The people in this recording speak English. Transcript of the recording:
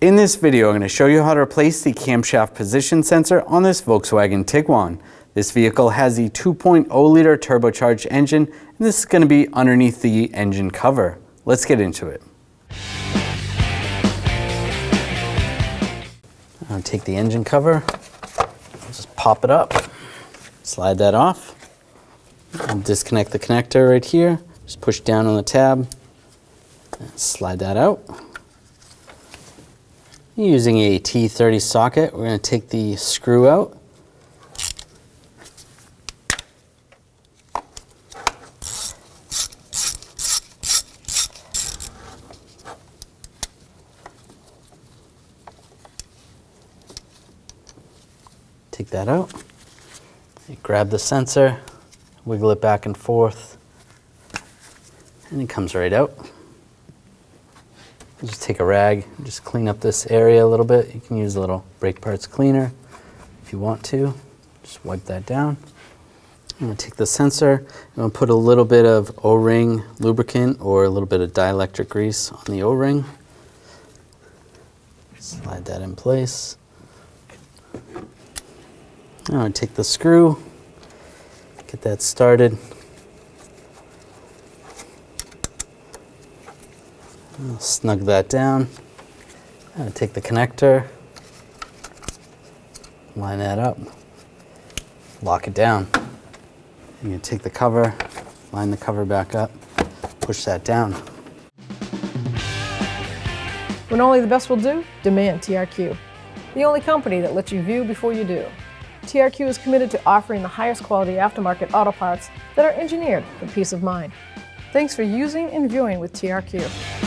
In this video, I'm going to show you how to replace the camshaft position sensor on this Volkswagen Tiguan. This vehicle has the 2.0 liter turbocharged engine, and this is going to be underneath the engine cover. Let's get into it. I'll take the engine cover, I'll just pop it up, slide that off, I'll disconnect the connector right here, just push down on the tab, and slide that out. Using a T30 socket, we're going to take the screw out. Take that out. You grab the sensor, wiggle it back and forth, and it comes right out. Just take a rag, just clean up this area a little bit. You can use a little brake parts cleaner if you want to. Just wipe that down. I'm going to take the sensor, I'm going to put a little bit of O-ring lubricant or a little bit of dielectric grease on the O-ring. Slide that in place. I'm going to take the screw, get that started. I'll snug that down. I'm going to take the connector, line that up, lock it down. I'm going to take the cover, line the cover back up, push that down. When only the best will do, demand TRQ. The only company that lets you view before you do. TRQ is committed to offering the highest quality aftermarket auto parts that are engineered for peace of mind. Thanks for using and viewing with TRQ.